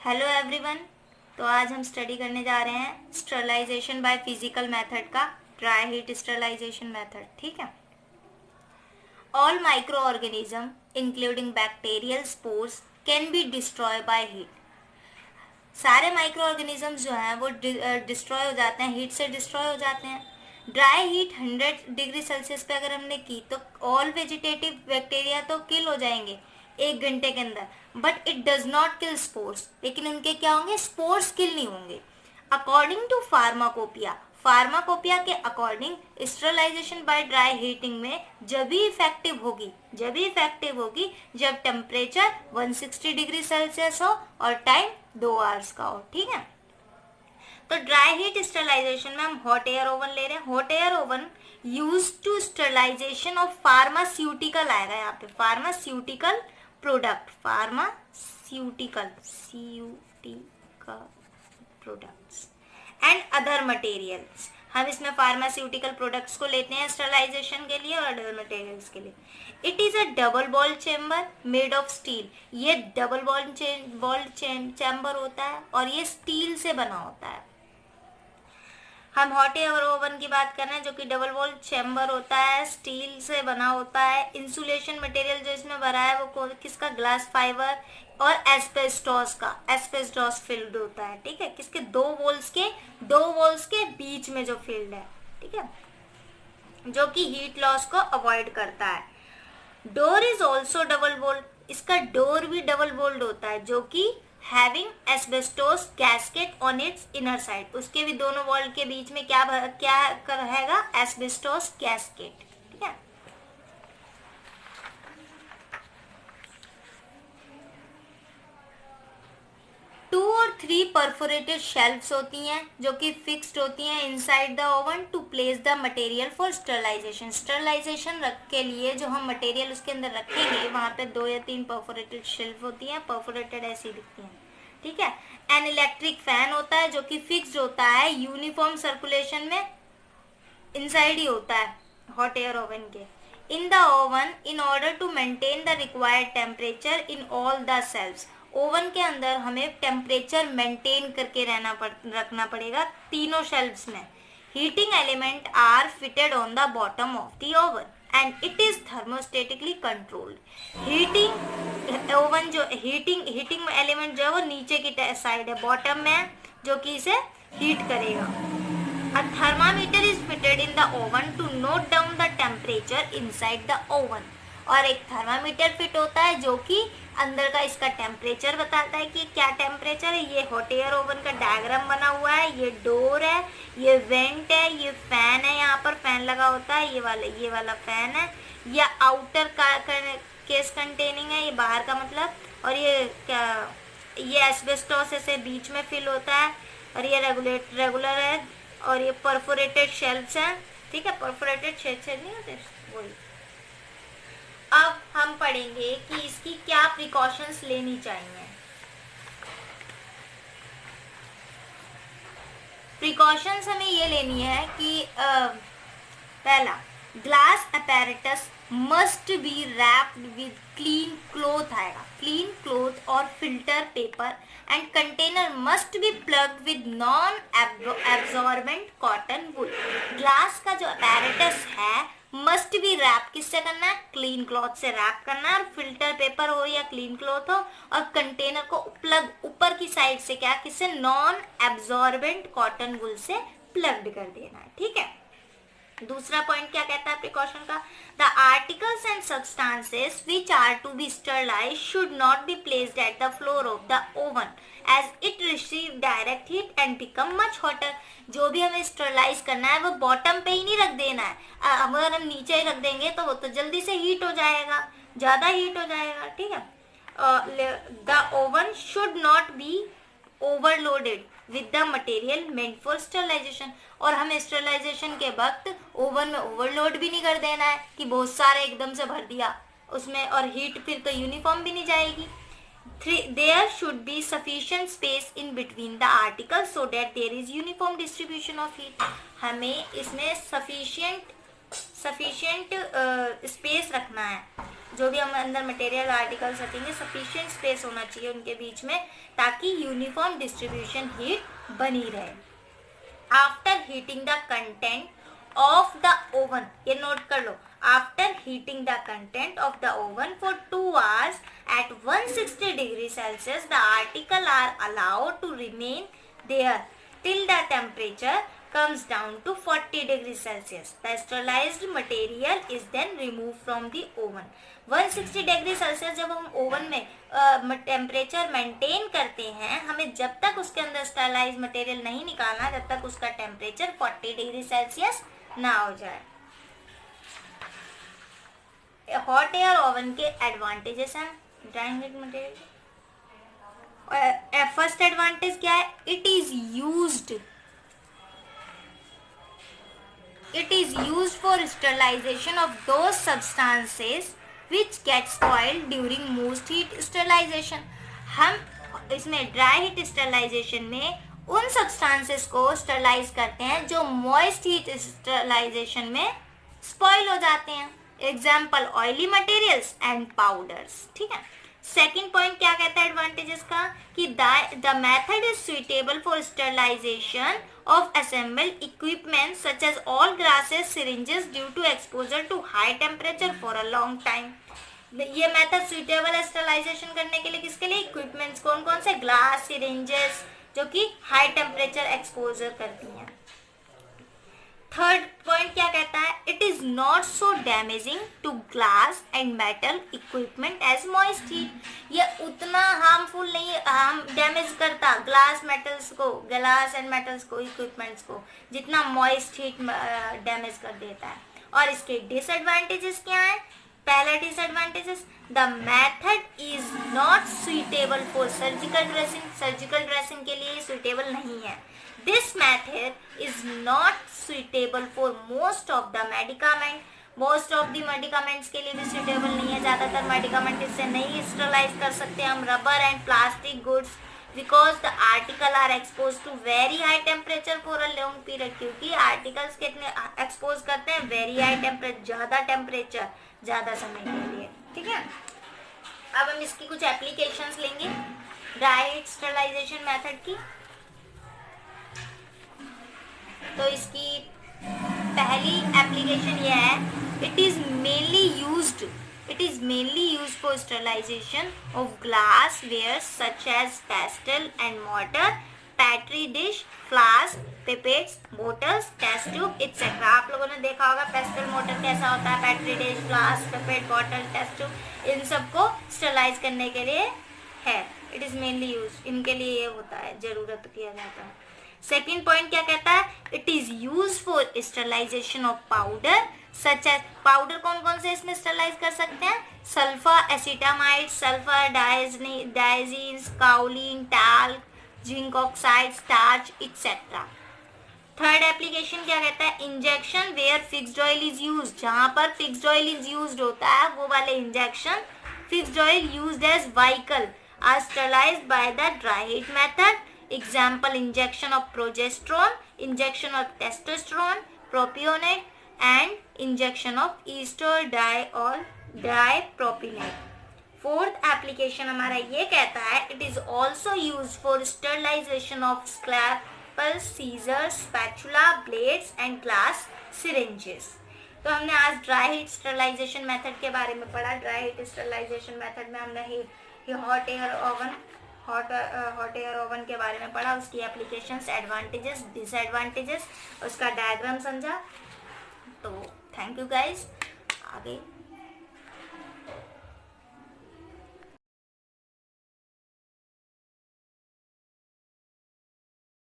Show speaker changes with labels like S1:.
S1: Hello everyone. तो आज हम स्टडी करने जा रहे हैं स्टरलाइजेशन बाय फिजिकल मेथड का, ड्राई हीट स्टरलाइजेशन मेथड। ठीक है। All micro organism including bacterial spores can be destroy by heat. सारे माइक्रो ऑर्गेनिजम्स जो हैं वो डिस्ट्रॉय हो जाते हैं, हीट से डिस्ट्रॉय हो जाते हैं। ड्राई हीट 100 डिग्री सेल्सियस पे अगर हमने की तो ऑल वेजिटेटिव बैक्टीरिया तो किल हो जाएंगे 1 घंटे के अंदर, but it does not kill spores. लेकिन उनके क्या होंगे, स्पोर्स किल नहीं होंगे। अकॉर्डिंग टू फार्माकोपिया, फार्माकोपिया के according sterilization by dry heating में जब भी इफेक्टिव होगी जब टेम्परेचर 160 डिग्री सेल्सियस हो और टाइम 2 आवर्स का हो। ठीक है। तो ड्राई हीट स्टरलाइजेशन में हम हॉट एयर ओवन ले रहे हैं। Hot air oven use to sterilization of pharmaceutical आएगा यहाँ पे, pharmaceutical product, pharmaceutical products and other materials. हम इसमें फार्मास्यूटिकल प्रोडक्ट्स को लेते हैं स्टरलाइजेशन के लिए और अदर मटेरियल्स के लिए। It is a double ball chamber made of steel. ये डबल बॉल चेम्बर होता है और ये स्टील से बना होता है। हम हॉट एयर ओवन की बात कर रहे हैं जो कि डबल वॉल चैम्बर होता है, स्टील से बना होता है। इंसुलेशन मटेरियल जो इसमें भरा है वो किसका, ग्लास फाइबर और एस्बेस्टॉस का, एस्बेस्टॉस फिल्ड होता है। ठीक है। किसके, दो वॉल्स के बीच में जो फील्ड है। ठीक है, जो कि हीट लॉस को अवॉइड करता है। Door is also double walled. इसका डोर भी डबल वॉल्ड होता है जो कि having asbestos gasket on its inner side. उसके भी दोनों वॉल के बीच में क्या रहेगा, एस्बेस्टोस गैस्केट। ठीक है। टू और 3 परफोरेटेड शेल्फ्स होती हैं जो कि फिक्स्ड होती हैं inside the oven to place the material for sterilization. Sterilization के लिए जो हम मटेरियल उसके अंदर रखेंगे वहां पे 2 या 3 परफोरेटेड शेल्फ होती हैं, परफोरेटेड ऐसी दिखती हैं। ठीक है। एन इलेक्ट्रिक फैन होता है जो कि फिक्स्ड होता है यूनिफॉर्म सर्कुलेशन में, इनसाइड ही होता है हॉट एयर ओवन के। In the oven in order to maintain the required temperature in all the shelves. Oven के अंदर हमें टेम्परेचर मेंटेन करके रखना पड़ेगा तीनों शेल्फ्स में। Heating element are fitted on the bottom of the oven and it is thermostatically controlled. Heating oven जो heating element जो है वो नीचे की साइड है, बॉटम में है, जो कि इसे हीट करेगा। A thermometer is fitted in the oven to note down the temperature inside the oven। और एक थर्मामीटर फिट होता है जो कि अंदर का इसका टेम्परेचर बताता है कि क्या टेम्परेचर है। ये हॉट एयर ओवन का डायग्राम बना हुआ है, ये डोर है, ये वेंट है, ये फैन है, यहाँ पर फैन लगा होता है, ये वाला फैन है, ये आउटर का केस कंटेनिंग है, ये बाहर का मतलब, और ये एस्बेस्टोस से बीच में फिल होता है, और ये रेगुलर है, और ये परफोरेटेड शेल्फ्स हैं। ठीक है, परफोरेटेड शेल्फ्स नहीं होते वही। अब हम पढ़ेंगे कि इसकी क्या प्रिकॉशंस लेनी चाहिए। प्रिकॉशंस हमें ये लेनी है कि पहला, glass apparatus must be wrapped with clean cloth आएगा, क्लीन क्लॉथ और filter paper and container must be plugged with non absorbent cotton wool. Glass का जो अपैरेटस है मस्ट बी रैप किससे करना है, क्लीन क्लॉथ से रैप करना है, और फिल्टर पेपर हो या क्लीन क्लॉथ हो, और कंटेनर को प्लग ऊपर की साइड से क्या, किससे, नॉन एब्जॉर्बेंट कॉटन वुल से प्लग्ड कर देना है। ठीक है। दूसरा पॉइंट क्या कहता है प्रिकॉशन का, the articles and substances which are to be sterilized should not be placed at the floor of the oven as it receive direct heat and become much hotter. जो भी हमें स्टरलाइज करना है वो बॉटम पे ही नहीं रख देना है। अगर हम नीचे ही रख देंगे तो वो तो जल्दी से हीट हो जाएगा, ज्यादा हीट हो जाएगा। ठीक है। The oven should not be overloaded with the material meant for sterilization. और हमें स्टरलाइजेशन के वक्त ओवन में ओवरलोड भी नहीं कर देना है कि बहुत सारे एकदम से भर दिया उसमें, और हीट फिर तो यूनिफॉर्म भी नहीं जाएगी। there should be sufficient space in between the articles so that there is uniform distribution of heat। हमें इसमें sufficient स्पेस रखना है जो भी हम अंदर मटेरियल आर्टिकल्स रखेंगे सफिशिएंट स्पेस होना चाहिए उनके बीच में, ताकि यूनिफॉर्म डिस्ट्रीब्यूशन हीट बनी रहे। After heating the content of the oven, ये नोट कर लो, after heating the content of the oven for 2 hours at 160 degree Celsius, the article are allowed to remain there till the temperature comes down to 40 degrees Celsius. The sterilized material is then removed from the oven. 160 degree Celsius जब हम oven में temperature maintain करते हैं, हमें जब तक उसके अंदर स्टरलाइज मटेरियल नहीं निकालना जब तक उसका टेम्परेचर 40 डिग्री सेल्सियस ना हो जाए। हॉट एयर ओवन के एडवांटेजेस हैं drying heat material. First advantage क्या है? It is used for sterilization of those substances which get spoiled during moist heat sterilization। हम इसमें ड्राई हीट स्टरलाइजेशन में उन सब्सटेंसेस को स्टरलाइज करते हैं जो मॉइस्ट हीट स्टरलाइजेशन में स्पॉइल हो जाते हैं। Example oily materials and powders. ठीक है। सेकेंड पॉइंट क्या कहता है एडवांटेजेस का कि the method is suitable for sterilization of assembled equipment such as all glasses syringes due to exposure to high temperature for a long time। ये method suitable है sterilization करने के लिए, किसके लिए? इक्विपमेंट्स। कौन कौन से? ग्लास, सिरिंजेस, जो कि हाई टेम्परेचर एक्सपोजर करती हैं। थर्ड पॉइंट क्या कहता है? It is not so damaging to glass and metal equipment as moist heat. ये उतना हार्मफुल नहीं, डैमेज करता ग्लास एंड मेटल्स को, इक्विपमेंट्स को, जितना मॉइस्ट हीट डैमेज कर देता है। और इसके डिसएडवांटेजेस क्या है? पहला disadvantages, the method is not suitable for surgical dressing. Surgical dressing के लिए सुइटेबल नहीं है। This method is not suitable for most of the medicament। most of the medicaments के लिए भी suitable नहीं है। ज़्यादातर medicament इससे नहीं sterilize कर सकते हम। rubber and plastic goods because the article are exposed to very high temperature for a long period। क्योंकि articles कितने expose करते हैं? very high temperature, ज़्यादा temperature, ज़्यादा समय के लिए। ठीक है। अब हम इसकी कुछ applications लेंगे dry heat sterilization method की। तो इसकी पहली एप्लीकेशन ये है, it is mainly used for sterilization of glassware such as pestle and mortar, petri dish, flask, pipettes, bottles, test tube etcetera. आप लोगों ने देखा होगा पेस्टल मोटर कैसा होता है, petri dish, flask, pipette, bottle, test tube, इन सबको स्टरलाइज करने के लिए है। इट इज मेनली यूज, इनके लिए ये होता है, जरूरत किया जाता है। सेकेंड पॉइंट क्या कहता है? It is use for sterilization of powder such as, powder कौन कौन से इसमें स्टरलाइज कर सकते हैं? Sulfacetamide, sulfadiazines, kaolin, talc, zinc oxide, starch etcetera. Third application क्या कहता है? Injection where fixed oil is use. जहां पर फिक्स्ड ऑयल इज यूज होता है वो वाले injection, fixed oil used as vehicle, are sterilized by the dry heat method. Example, injection of progesterone, injection of testosterone, propionate, and injection of estradiol dipropionate। Fourth application हमारा ये कहता है, it is also use for sterilization of scalpel, scissor, spatula, blades and glass syringes. तो हमने आज dry heat sterilization method के बारे में पढ़ा। ड्राई हीट स्टरलाइजेशन मेथड में हमने हॉट एयर ओवन के बारे में पढ़ा, उसकी एप्लीकेशंस, एडवांटेजेस, डिसएडवांटेजेस, उसका डायग्राम समझा। तो थैंक यू गाइस। आगे